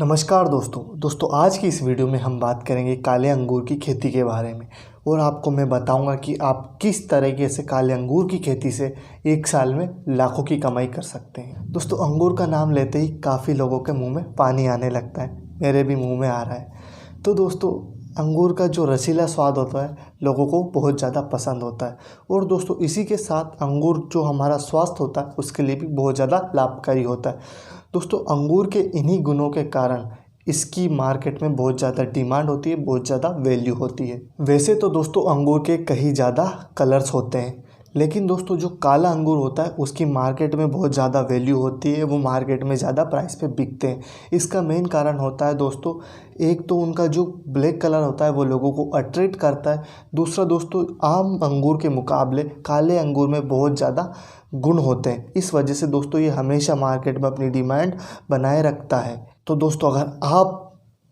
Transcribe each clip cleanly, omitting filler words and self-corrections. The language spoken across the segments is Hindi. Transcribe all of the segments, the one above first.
नमस्कार दोस्तों आज की इस वीडियो में हम बात करेंगे काले अंगूर की खेती के बारे में। और आपको मैं बताऊंगा कि आप किस तरीके से काले अंगूर की खेती से एक साल में लाखों की कमाई कर सकते हैं। दोस्तों, अंगूर का नाम लेते ही काफ़ी लोगों के मुंह में पानी आने लगता है, मेरे भी मुंह में आ रहा है। तो दोस्तों, अंगूर का जो रसीला स्वाद होता है लोगों को बहुत ज़्यादा पसंद होता है। और दोस्तों, इसी के साथ अंगूर जो हमारा स्वास्थ्य होता है उसके लिए भी बहुत ज़्यादा लाभकारी होता है। दोस्तों, अंगूर के इन्हीं गुणों के कारण इसकी मार्केट में बहुत ज़्यादा डिमांड होती है, बहुत ज़्यादा वैल्यू होती है। वैसे तो दोस्तों अंगूर के कई ज़्यादा कलर्स होते हैं, लेकिन दोस्तों जो काला अंगूर होता है उसकी मार्केट में बहुत ज़्यादा वैल्यू होती है, वो मार्केट में ज़्यादा प्राइस पे बिकते हैं। इसका मेन कारण होता है दोस्तों, एक तो उनका जो ब्लैक कलर होता है वो लोगों को अट्रैक्ट करता है। दूसरा दोस्तों, आम अंगूर के मुकाबले काले अंगूर में बहुत ज़्यादा गुण होते हैं। इस वजह से दोस्तों ये हमेशा मार्केट में अपनी डिमांड बनाए रखता है। तो दोस्तों, अगर आप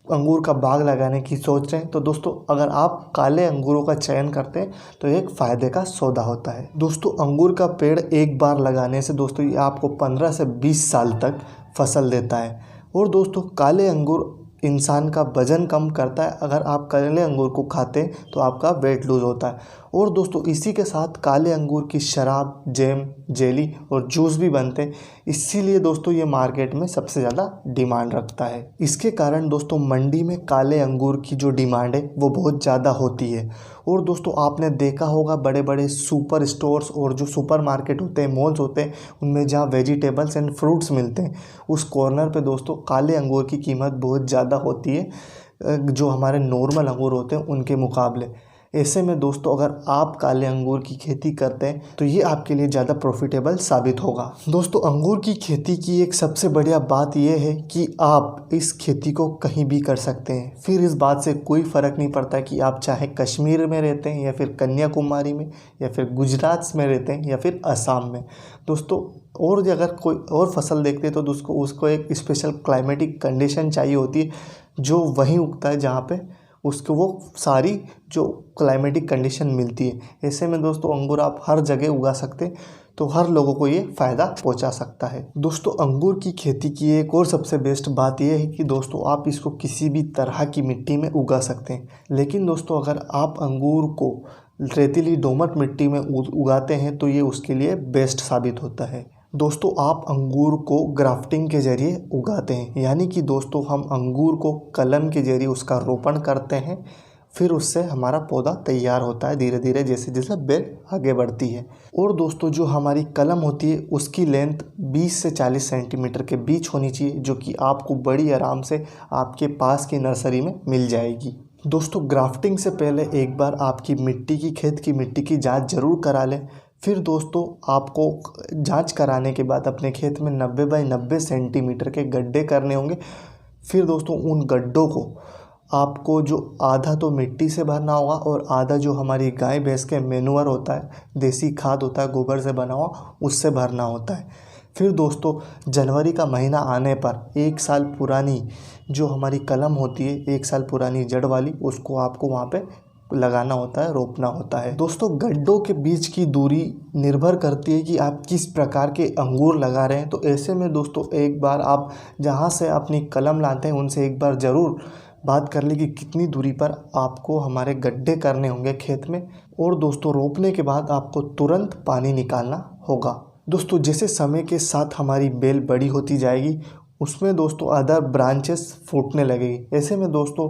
अंगूर का बाग लगाने की सोच रहे हैं तो दोस्तों अगर आप काले अंगूरों का चयन करते हैं तो एक फ़ायदे का सौदा होता है। दोस्तों, अंगूर का पेड़ एक बार लगाने से दोस्तों ये आपको 15 से 20 साल तक फसल देता है। और दोस्तों, काले अंगूर इंसान का वजन कम करता है। अगर आप काले अंगूर को खाते हैं तो आपका वेट लूज़ होता है। और दोस्तों, इसी के साथ काले अंगूर की शराब, जैम, जेली और जूस भी बनते हैं। इसीलिए दोस्तों ये मार्केट में सबसे ज़्यादा डिमांड रखता है। इसके कारण दोस्तों मंडी में काले अंगूर की जो डिमांड है वो बहुत ज़्यादा होती है। और दोस्तों, आपने देखा होगा बड़े बड़े सुपर स्टोर्स और जो सुपर मार्केट होते हैं, मॉल्स होते हैं, उनमें जहाँ वेजिटेबल्स एंड फ्रूट्स मिलते हैं उस कॉर्नर पे दोस्तों काले अंगूर की कीमत बहुत ज़्यादा होती है जो हमारे नॉर्मल अंगूर होते हैं उनके मुकाबले। ऐसे में दोस्तों अगर आप काले अंगूर की खेती करते हैं तो ये आपके लिए ज़्यादा प्रॉफिटेबल साबित होगा। दोस्तों, अंगूर की खेती की एक सबसे बढ़िया बात यह है कि आप इस खेती को कहीं भी कर सकते हैं। फिर इस बात से कोई फ़र्क नहीं पड़ता कि आप चाहे कश्मीर में रहते हैं या फिर कन्याकुमारी में या फिर गुजरात में रहते हैं या फिर असम में। दोस्तों, और अगर कोई और फसल देखते हैं तो दोस्तों उसको एक स्पेशल क्लाइमेटिक कंडीशन चाहिए होती है जो वहीं उगता है जहाँ पे उसको वो सारी जो क्लाइमेटिक कंडीशन मिलती है। ऐसे में दोस्तों अंगूर आप हर जगह उगा सकते हैं, तो हर लोगों को ये फ़ायदा पहुंचा सकता है। दोस्तों, अंगूर की खेती की एक और सबसे बेस्ट बात यह है कि दोस्तों आप इसको किसी भी तरह की मिट्टी में उगा सकते हैं। लेकिन दोस्तों अगर आप अंगूर को रेतीली दोमट मिट्टी में उगाते हैं तो ये उसके लिए बेस्ट साबित होता है। दोस्तों, आप अंगूर को ग्राफ्टिंग के ज़रिए उगाते हैं, यानी कि दोस्तों हम अंगूर को कलम के ज़रिए उसका रोपण करते हैं, फिर उससे हमारा पौधा तैयार होता है धीरे धीरे जैसे जैसे बेल आगे बढ़ती है। और दोस्तों, जो हमारी कलम होती है उसकी लेंथ 20 से 40 सेंटीमीटर के बीच होनी चाहिए, जो कि आपको बड़ी आराम से आपके पास की नर्सरी में मिल जाएगी। दोस्तों, ग्राफ्टिंग से पहले एक बार आपकी खेत की मिट्टी की जाँच ज़रूर करा लें। फिर दोस्तों आपको जांच कराने के बाद अपने खेत में 90 बाई 90 सेंटीमीटर के गड्ढे करने होंगे। फिर दोस्तों उन गड्ढों को आपको जो आधा तो मिट्टी से भरना होगा और आधा जो हमारी गाय भैंस के मैन्योर होता है, देसी खाद होता है, गोबर से बना हुआ, उससे भरना होता है। फिर दोस्तों जनवरी का महीना आने पर 1 साल पुरानी जो हमारी कलम होती है, 1 साल पुरानी जड़ वाली, उसको आपको वहाँ पे लगाना होता है, रोपना होता है। दोस्तों, गड्ढों के बीच की दूरी निर्भर करती है कि आप किस प्रकार के अंगूर लगा रहे हैं। तो ऐसे में दोस्तों एक बार आप जहाँ से अपनी कलम लाते हैं उनसे एक बार ज़रूर बात कर ली कि कितनी दूरी पर आपको हमारे गड्ढे करने होंगे खेत में। और दोस्तों रोपने के बाद आपको तुरंत पानी निकालना होगा। दोस्तों, जैसे समय के साथ हमारी बेल बड़ी होती जाएगी उसमें दोस्तों अदर ब्रांचेस फूटने लगेगी। ऐसे में दोस्तों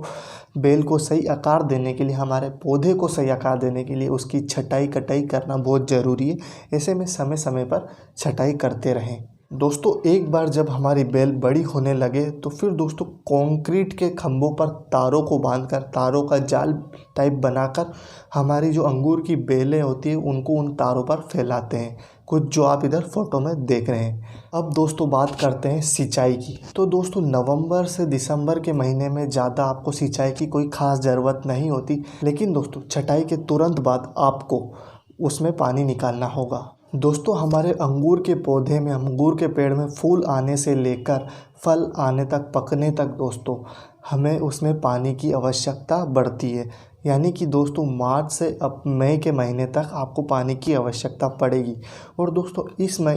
बेल को सही आकार देने के लिए, हमारे पौधे को सही आकार देने के लिए उसकी छटाई कटाई करना बहुत ज़रूरी है। ऐसे में समय समय पर छटाई करते रहें। दोस्तों, एक बार जब हमारी बेल बड़ी होने लगे तो फिर दोस्तों कंक्रीट के खंभों पर तारों को बांधकर, तारों का जाल टाइप बनाकर हमारी जो अंगूर की बेलें होती है उनको उन तारों पर फैलाते हैं, कुछ जो आप इधर फोटो में देख रहे हैं। अब दोस्तों बात करते हैं सिंचाई की। तो दोस्तों नवंबर से दिसंबर के महीने में ज़्यादा आपको सिंचाई की कोई ख़ास ज़रूरत नहीं होती, लेकिन दोस्तों छटाई के तुरंत बाद आपको उसमें पानी निकालना होगा। दोस्तों, हमारे अंगूर के पौधे में, अंगूर के पेड़ में फूल आने से लेकर फल आने तक, पकने तक दोस्तों हमें उसमें पानी की आवश्यकता बढ़ती है। यानी कि दोस्तों मार्च से अब मई के महीने तक आपको पानी की आवश्यकता पड़ेगी। और दोस्तों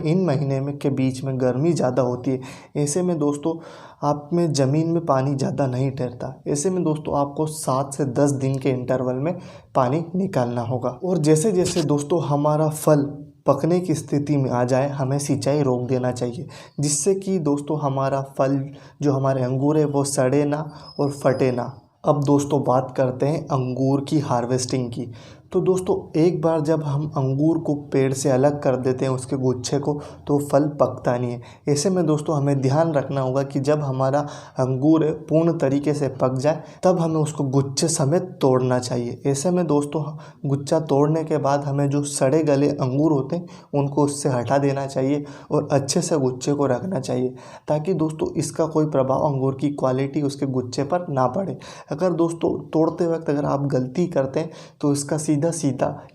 इन महीने में के बीच में गर्मी ज़्यादा होती है। ऐसे में दोस्तों आप में ज़मीन में पानी ज़्यादा नहीं ठहरता। ऐसे में दोस्तों आपको 7 से 10 दिन के इंटरवल में पानी निकालना होगा। और जैसे जैसे दोस्तों हमारा फल पकने की स्थिति में आ जाए हमें सिंचाई रोक देना चाहिए, जिससे कि दोस्तों हमारा फल जो हमारे अंगूर है वो सड़े ना और फटे ना। अब दोस्तों बात करते हैं अंगूर की हार्वेस्टिंग की। तो दोस्तों एक बार जब हम अंगूर को पेड़ से अलग कर देते हैं उसके गुच्छे को, तो फल पकता नहीं है। ऐसे में दोस्तों हमें ध्यान रखना होगा कि जब हमारा अंगूर पूर्ण तरीके से पक जाए तब हमें उसको गुच्छे समेत तोड़ना चाहिए। ऐसे में दोस्तों गुच्छा तोड़ने के बाद हमें जो सड़े गले अंगूर होते हैं उनको उससे हटा देना चाहिए और अच्छे से गुच्छे को रखना चाहिए, ताकि दोस्तों इसका कोई प्रभाव अंगूर की क्वालिटी उसके गुच्छे पर ना पड़े। अगर दोस्तों तोड़ते वक्त अगर आप गलती करते हैं तो इसका सीधा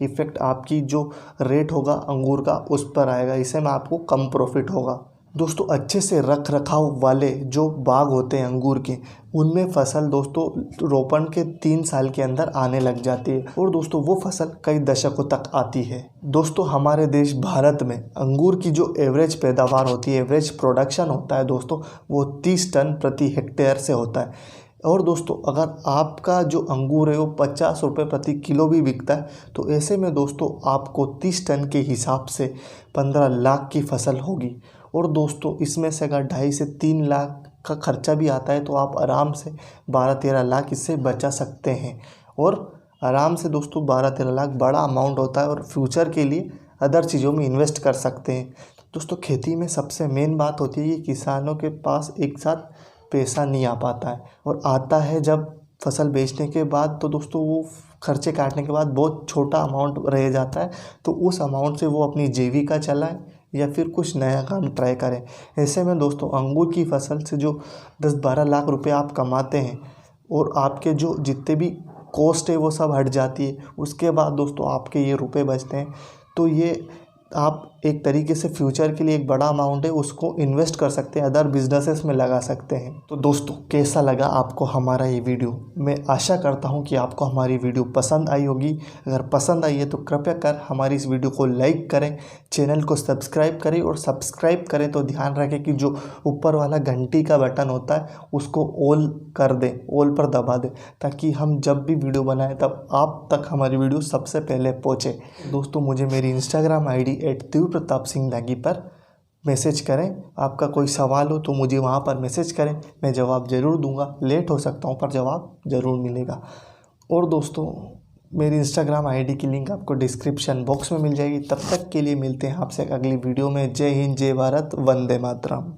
इफ़ेक्ट आपकी जो रेट होगा अंगूर का उस पर आएगा। इससे में आपको कम प्रॉफिट होगा। दोस्तों अच्छे से रख रखाव वाले जो बाग होते हैं अंगूर के, उनमें फसल दोस्तों रोपण के 3 साल के अंदर आने लग जाती है और दोस्तों वो फसल कई दशकों तक आती है। दोस्तों हमारे देश भारत में अंगूर की जो एवरेज पैदावार होती है, एवरेज प्रोडक्शन होता है दोस्तों, वो 30 टन प्रति हेक्टेयर से होता है। और दोस्तों अगर आपका जो अंगूर है वो 50 रुपये प्रति किलो भी बिकता है, तो ऐसे में दोस्तों आपको 30 टन के हिसाब से 15 लाख की फसल होगी। और दोस्तों इसमें से अगर 2.5 से 3 लाख का खर्चा भी आता है तो आप आराम से 12-13 लाख इससे बचा सकते हैं। और आराम से दोस्तों 12-13 लाख बड़ा अमाउंट होता है और फ्यूचर के लिए अदर चीज़ों में इन्वेस्ट कर सकते हैं। दोस्तों खेती में सबसे मेन बात होती है कि किसानों के पास एक साथ पैसा नहीं आ पाता है, और आता है जब फसल बेचने के बाद, तो दोस्तों वो खर्चे काटने के बाद बहुत छोटा अमाउंट रह जाता है। तो उस अमाउंट से वो अपनी जीविका चलाएं या फिर कुछ नया काम ट्राई करें। ऐसे में दोस्तों अंगूर की फसल से जो 10-12 लाख रुपए आप कमाते हैं और आपके जो जितने भी कॉस्ट है वो सब हट जाती है, उसके बाद दोस्तों आपके ये रुपए बचते हैं। तो ये आप एक तरीके से फ्यूचर के लिए एक बड़ा अमाउंट है उसको इन्वेस्ट कर सकते हैं, अदर बिजनेसेस में लगा सकते हैं। तो दोस्तों कैसा लगा आपको हमारा ये वीडियो? मैं आशा करता हूँ कि आपको हमारी वीडियो पसंद आई होगी। अगर पसंद आई है तो कृपया कर हमारी इस वीडियो को लाइक करें, चैनल को सब्सक्राइब करें, और सब्सक्राइब करें तो ध्यान रखें कि जो ऊपर वाला घंटी का बटन होता है उसको ऑल कर दें, ऑल पर दबा दें, ताकि हम जब भी वीडियो बनाएं तब आप तक हमारी वीडियो सबसे पहले पहुँचे। दोस्तों मुझे मेरी इंस्टाग्राम ID @प्रताप सिंह दागी पर मैसेज करें। आपका कोई सवाल हो तो मुझे वहाँ पर मैसेज करें, मैं जवाब ज़रूर दूंगा। लेट हो सकता हूँ पर जवाब ज़रूर मिलेगा। और दोस्तों मेरी इंस्टाग्राम ID की लिंक आपको डिस्क्रिप्शन बॉक्स में मिल जाएगी। तब तक के लिए मिलते हैं आपसे अगली वीडियो में। जय हिंद, जय भारत, वंदे मातरम।